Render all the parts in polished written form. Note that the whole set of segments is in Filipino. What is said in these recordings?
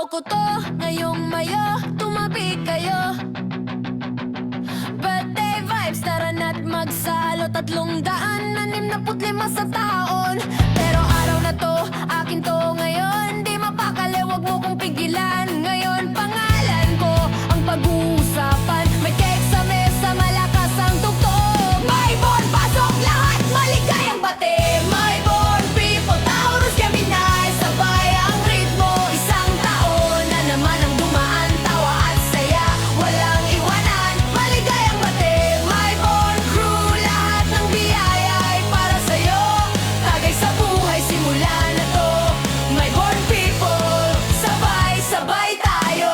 araw ko to, ngayong Mayo, tumabi kayo. Birthday vibes, tara na't magsalo. 365 sa taon. Pero araw na to, akin to ngayon. Di mapakali, wag mo kong pigilan. Ngayon pangalan ko ang pag-uusapan. May cake sa mesa, malakas ang tugtog. May bon, pasok lahat, maligayang bate. May bon, people, Taurus, Gemini, sabay ang ritmo. Isang taon na naman ang dumaan, tawa at saya, walang iwanan, maligayang bate. May bon crew, lahat ng biyaya ay para sa'yo. Tagay sa buhay, simula na to. May bon people, sabay-sabay tayo.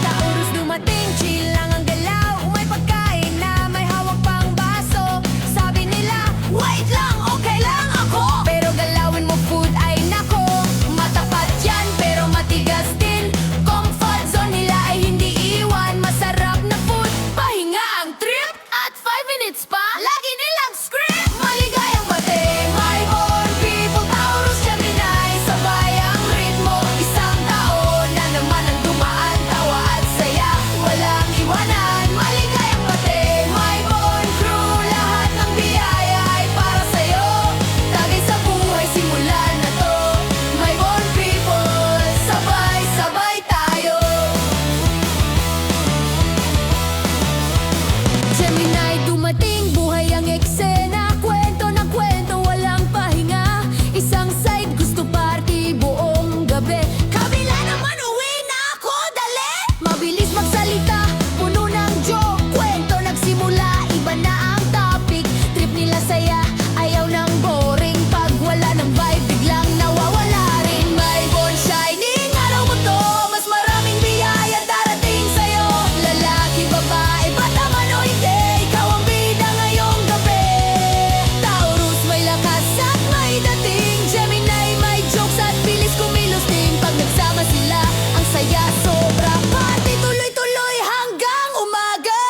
Taurus dumating, chill lang ang galaw. May pagkain na may hawak pang baso. Sabi nila, wait lang, okay lang ako. Pero galawin mo food ay nako. Matapat yan pero matigas din. Comfort zone nila ay hindi iwan. Masarap na food, pahinga ang trip. At 5 minutes pa, lagi nilang script. Maligayang bate, may bon people, Taurus, Gemini, sabay ang ritmo. Isang taon na naman ang dumaan, tawa at saya, walang iwanan. Maligayang bate, may bon crew, lahat ng biyaya ay para sa'yo. Tagay sa buhay, simula na to. May bon people, sabay-sabay tayo. Gemini dumating, buhay ang eksena. Kwento na kwento, walang pahinga. Isang side, gusto party buong gabi. Kabila naman, uwi na ako, dali. Mabilis magsalita, puno ng joke. Kwento nagsimula, iba na ang topic. Trip nila saya, ayaw ng boring. Pag wala ng vibe, biglang nawawala rin. May bon shining, araw mo to. Mas maraming biyaya darating sa'yo. Lalaki, babae, bata man o hindi, ikaw ang bida ngayong gabi. Taurus may lakas at may dating. Gemini may jokes at bilis kumilos din. Pag nagsama sila, ang saya sobra. Party tuloy-tuloy hanggang umaga.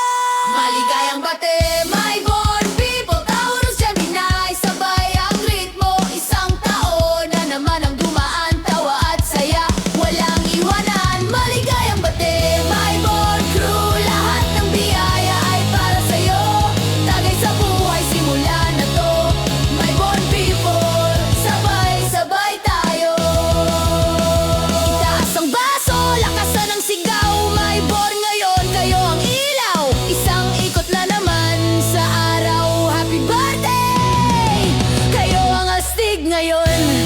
Maligayang bate, may bon people, Taurus, Gemini, sabay ang ritmo. Isang taon na naman ang dumaan, tawa at saya, walang iwanan. Maligayang bate, may bon crew, lahat ng biyaya ay para sa'yo. Tagay sa buhay, simula na to. May bon people, sabay-sabay tayo. Itaas ang baso, lakasan ang sigaw. May bon ngayon, kayo ang ilaw. Isang ikot na naman sa araw. Happy birthday! Kayo ang astig ngayon.